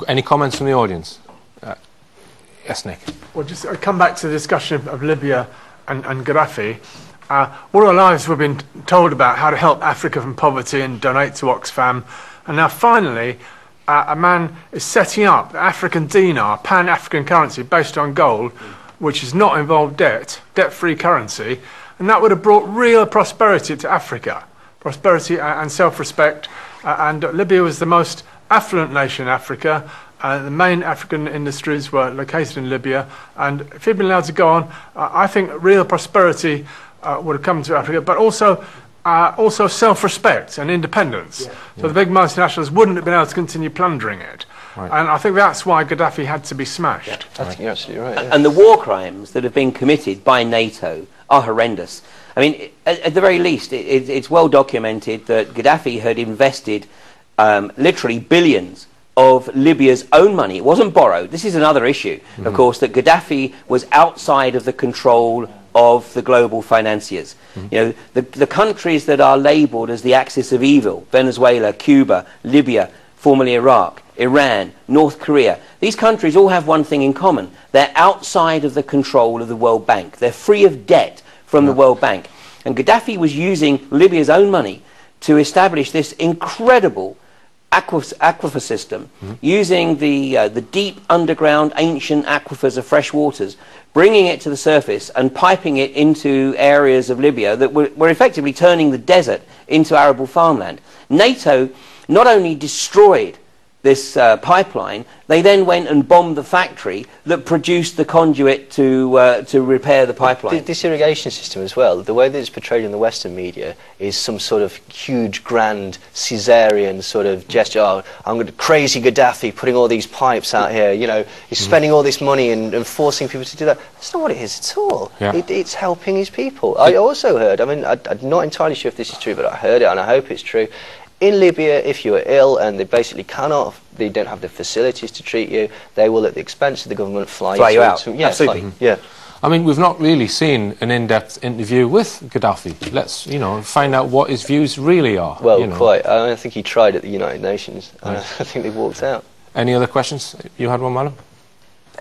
Any comments from the audience? Yes, Nick. Well, just come back to the discussion of Libya and Gaddafi. All our lives we've been told about how to help Africa from poverty and donate to Oxfam. And now finally, a man is setting up the African dinar, pan-African currency based on gold, which does not involve debt, debt-free currency. And that would have brought real prosperity to Africa, prosperity and self-respect. And Libya was the most affluent nation in Africa. The main African industries were located in Libya. And if he'd been allowed to go on, I think real prosperity would have come to Africa, but also self-respect and independence. Yeah. So the big multinationals wouldn't have been able to continue plundering it. Right. And I think that's why Gaddafi had to be smashed. Yeah, I think you're absolutely right. Yeah. And the war crimes that have been committed by NATO are horrendous. I mean, at the very least, it's well documented that Gaddafi had invested literally billions of Libya's own money. It wasn't borrowed. This is another issue, of course, that Gaddafi was outside of the control of the global financiers. You know, the countries that are labelled as the axis of evil, Venezuela, Cuba, Libya, formerly Iraq, Iran, North Korea, these countries all have one thing in common. They're outside of the control of the World Bank. They're free of debt from the World Bank. And Gaddafi was using Libya's own money to establish this incredible aquifer system, using the deep underground ancient aquifers of fresh waters, bringing it to the surface and piping it into areas of Libya that were effectively turning the desert into arable farmland. NATO not only destroyed this pipeline, they then went and bombed the factory that produced the conduit to repair the pipeline. This irrigation system as well, the way that it's portrayed in the Western media is some sort of huge, grand, Caesarian sort of gesture. Oh, I'm going to crazy Gaddafi putting all these pipes out here, you know, he's spending all this money and forcing people to do that. That's not what it is at all. Yeah. It's helping his people. I also heard, I mean, I'm not entirely sure if this is true, but I heard it and I hope it's true. In Libya, if you are ill and they basically cannot, they don't have the facilities to treat you, they will, at the expense of the government, fly you out. Yeah, absolutely. Yeah. I mean, we've not really seen an in-depth interview with Gaddafi. Let's, you know, find out what his views really are. Well, you know. quite. I think he tried at the United Nations, and I think they walked out. Any other questions? You had one, madam?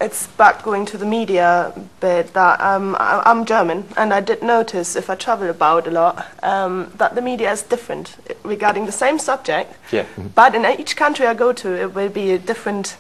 It's back going to the media bit that I'm German, and I did notice, if I travel about a lot, that the media is different regarding the same subject. Yeah. But in each country I go to, it will be a different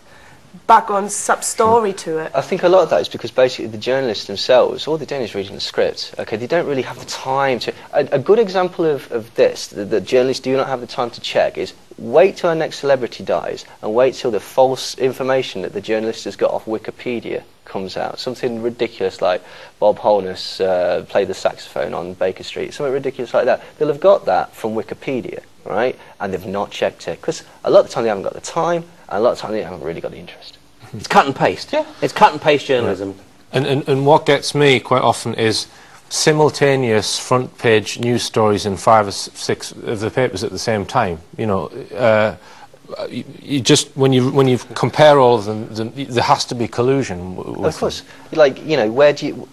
background sub-story to it. I think a lot of that is because basically the journalists themselves, all they're doing is reading the script. Okay, they don't really have the time to... A good example of this, that journalists do not have the time to check, is wait till our next celebrity dies and wait till the false information that the journalist has got off Wikipedia comes out. Something ridiculous like Bob Holness played the saxophone on Baker Street, something ridiculous like that. They'll have got that from Wikipedia, right? And they've not checked it, because a lot of the time they haven't got the time, and a lot of the time they haven't really got the interest. It's cut and paste. Yeah. It's cut and paste journalism. Yeah. And what gets me quite often is simultaneous front page news stories in 5 or 6 of the papers at the same time. You know, you just when you compare all of them, there has to be collusion. Of course, like, you know, where do you?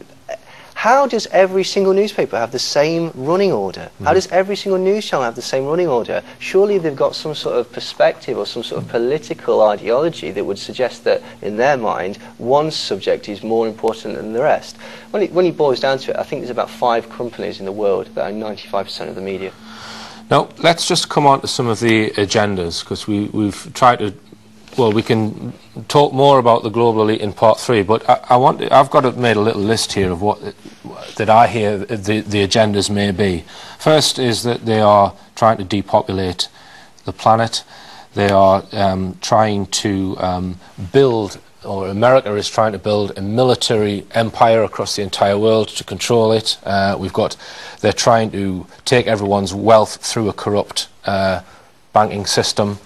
How does every single newspaper have the same running order? How does every single news channel have the same running order? Surely they've got some sort of perspective or some sort of political ideology that would suggest that, in their mind, one subject is more important than the rest. When it boils down to it, I think there's about 5 companies in the world that own 95% of the media. Now, let's just come on to some of the agendas, because we've tried to... Well, we can talk more about the global elite in part 3, but I've made a little list here of what that I hear the agendas may be. First is that they are trying to depopulate the planet. They are trying to build, or America is trying to build, a military empire across the entire world to control it. They're trying to take everyone's wealth through a corrupt banking system.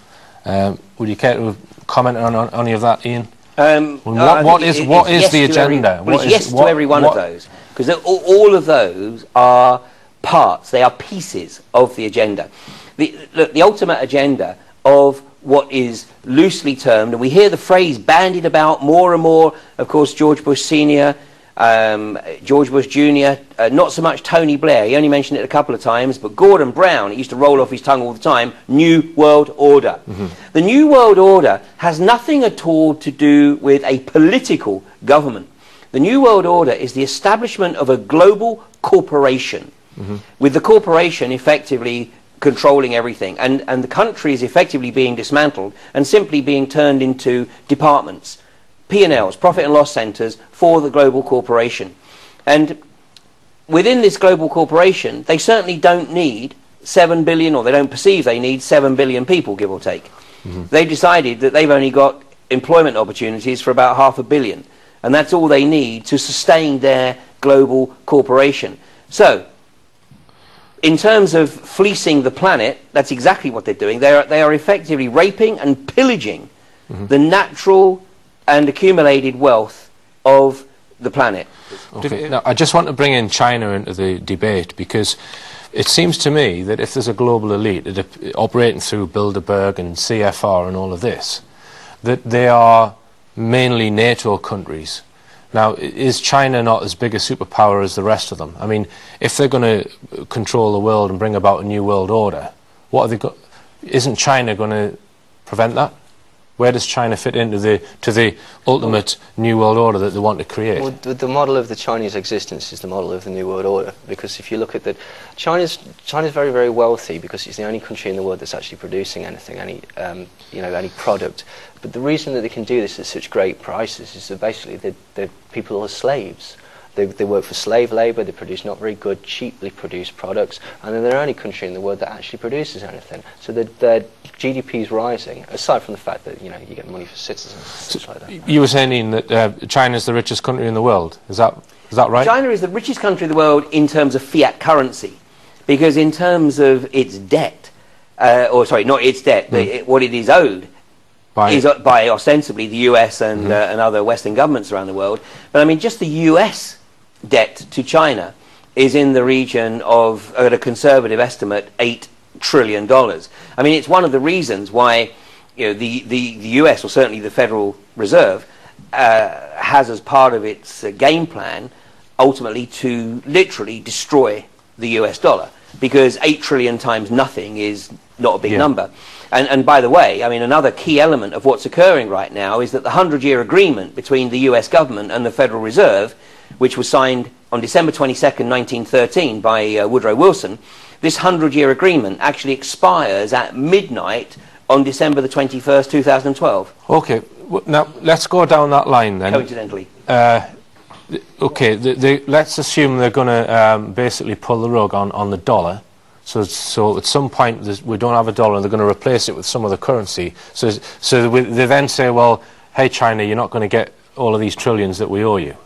Would you care to comment on any of that, Ian? What is the agenda? Yes to every one of those, because all of those are parts, they are pieces of the agenda. The ultimate agenda of what is loosely termed, and we hear the phrase bandied about more and more, of course, George Bush Sr., George Bush Jr., not so much Tony Blair, he only mentioned it a couple of times, but Gordon Brown, it used to roll off his tongue all the time, New World Order. The New World Order has nothing at all to do with a political government. The New World Order is the establishment of a global corporation, with the corporation effectively controlling everything, and the country is effectively being dismantled and simply being turned into departments. P&Ls, profit and loss centres, for the global corporation. And within this global corporation, they certainly don't need 7 billion, or they don't perceive they need 7 billion people, give or take. They decided that they've only got employment opportunities for about 500 million, and that's all they need to sustain their global corporation. So, in terms of fleecing the planet, that's exactly what they're doing. They are effectively raping and pillaging the natural and accumulated wealth of the planet. Okay. Now, I just want to bring in China into the debate, because it seems to me that if there's a global elite operating through Bilderberg and CFR and all of this, that they are mainly NATO countries. Now, is China not as big a superpower as the rest of them? I mean, if they're going to control the world and bring about a new world order, what have they got? Isn't China going to prevent that? Where does China fit into the ultimate new world order that they want to create? Well, the model of the Chinese existence is the model of the new world order, because if you look at China's very, very wealthy, because it's the only country in the world that's actually producing anything, any product. But the reason that they can do this at such great prices is that basically the people are slaves. They work for slave labour, they produce not very good, cheaply produced products, and they're the only country in the world that actually produces anything. So their GDP is rising, aside from the fact that, you get money for citizens and stuff like that. You were saying that China is the richest country in the world. Is that right? China is the richest country in the world in terms of fiat currency, because in terms of its debt, or sorry, not its debt, what it is owed, is by ostensibly the US and other Western governments around the world. But I mean, just the US debt to China is in the region of, at a conservative estimate, $8 trillion. I mean, it's one of the reasons why the US, or certainly the Federal Reserve, has as part of its game plan ultimately to literally destroy the US dollar, because 8 trillion times nothing is not a big number. And by the way, I mean, another key element of what's occurring right now is that the 100-year agreement between the US government and the Federal Reserve, which was signed on December 22nd, 1913 by Woodrow Wilson, this 100-year agreement actually expires at midnight on December the 21st, 2012. Okay, now let's go down that line then. Coincidentally. Okay, let's assume they're going to basically pull the rug on the dollar. So at some point we don't have a dollar and they're going to replace it with some other currency. So they then say, well, hey China, you're not going to get all of these trillions that we owe you.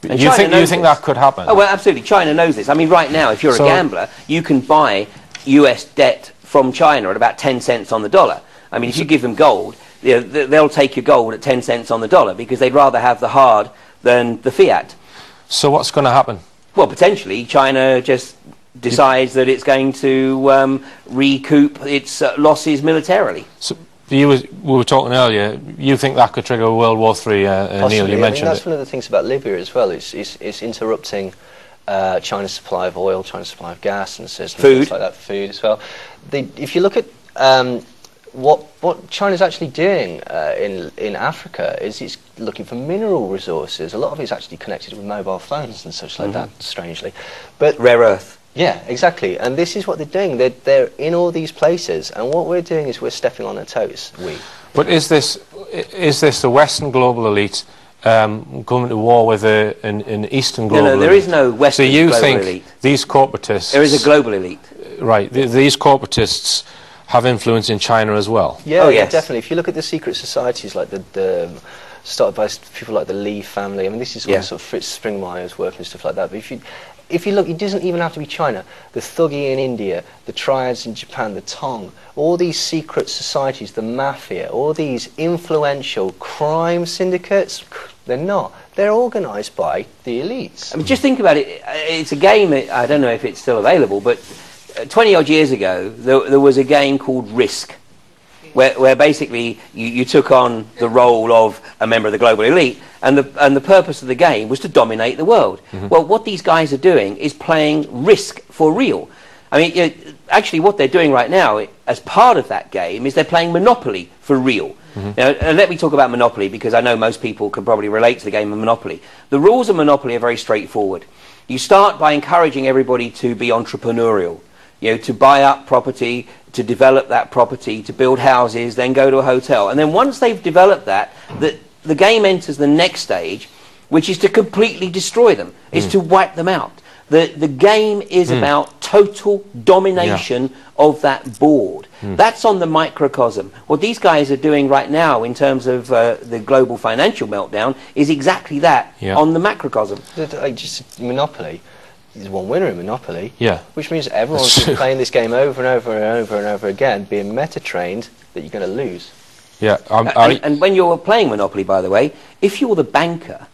You think that could happen? Oh, well, absolutely. China knows this. I mean, right now, if you're a gambler, you can buy US debt from China at about 10 cents on the dollar. I mean, if you give them gold, they'll take your gold at 10 cents on the dollar, because they'd rather have the hard than the fiat. So what's going to happen? Well, potentially, China just decides that it's going to recoup its losses militarily. So we were talking earlier, you think that could trigger World War III, Neil, you mentioned that's one of the things about Libya as well, it's interrupting China's supply of oil, China's supply of gas, and things like that, food as well. If you look at what China's actually doing in Africa, is it's looking for mineral resources. A lot of it's actually connected with mobile phones and such like that, strangely. But rare earth. Yeah, exactly. And this is what they're doing. They're in all these places, and what we're doing is we're stepping on their toes. But is this the Western global elite going to war with an Eastern global elite? No, there is no Western global elite. So you think these corporatists... There is a global elite. Right. These corporatists have influence in China as well? Yeah, yeah, definitely. If you look at the secret societies, like started by people like the Lee family, I mean, this is all sort of Fritz Springmeier's work and stuff like that, but if you look, it doesn't even have to be China. The Thuggee in India, the Triads in Japan, the Tong, all these secret societies, the mafia, all these influential crime syndicates, they're not. They're organised by the elites. I mean, just think about it. It's a game, I don't know if it's still available, but 20-odd years ago, there was a game called Risk, where basically you took on the role of a member of the global elite, and the purpose of the game was to dominate the world. Well, what these guys are doing is playing Risk for real. I mean, you know, actually what they're doing right now, as part of that game, is they're playing Monopoly for real. Now, let me talk about Monopoly, because I know most people can probably relate to the game of Monopoly. The rules of Monopoly are very straightforward. You start by encouraging everybody to be entrepreneurial, you know, to buy up property, to develop that property, to build houses, then go to a hotel. And then once they've developed that, the game enters the next stage, which is to completely destroy them, is to wipe them out. The game is about total domination of that board. That's on the microcosm. What these guys are doing right now in terms of the global financial meltdown is exactly that on the macrocosm. Just Monopoly. There's one winner in Monopoly, which means everyone's been playing this game over and over and over and over again, being meta-trained that you're going to lose. Yeah, and when you're playing Monopoly, by the way, if you're the banker,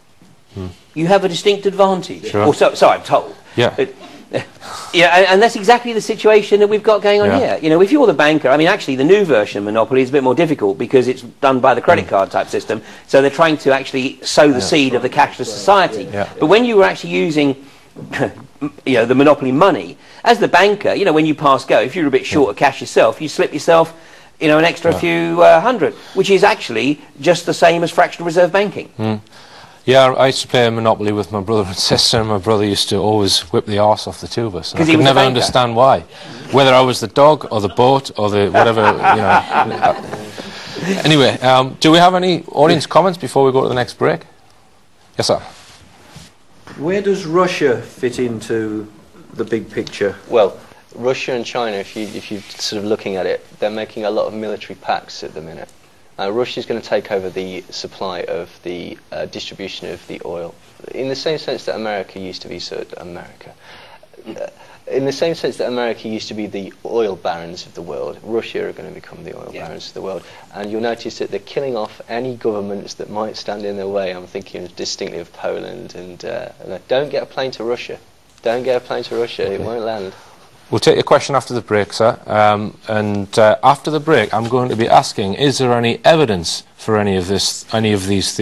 you have a distinct advantage. Or so I'm told. And that's exactly the situation that we've got going on here. You know, if you're the banker, I mean, actually, the new version of Monopoly is a bit more difficult because it's done by the credit card type system. So they're trying to actually sow the seed of the cashless society. But when you were actually using, you know, the Monopoly money as the banker, you know, when you pass go, if you're a bit short of cash yourself, you slip yourself, you know, an extra few hundred, which is actually just the same as fractional reserve banking. Yeah, I used to play Monopoly with my brother and sister, and my brother used to always whip the arse off the two of us. And I could never understand why. Whether I was the dog or the boat or the whatever, you know. Anyway, do we have any audience comments before we go to the next break? Yes, sir. Where does Russia fit into the big picture? Well, Russia and China, if you're sort of looking at it, they're making a lot of military pacts at the minute. Russia's going to take over the supply of the distribution of the oil, in the same sense that America used to be in the same sense that America used to be the oil barons of the world. Russia are going to become the oil barons of the world, and you'll notice that they're killing off any governments that might stand in their way. I'm thinking distinctly of Poland, and don't get a plane to Russia. Don't get a plane to Russia. It won't land. We'll take your question after the break, sir. After the break, I'm going to be asking, is there any evidence for any of these theories?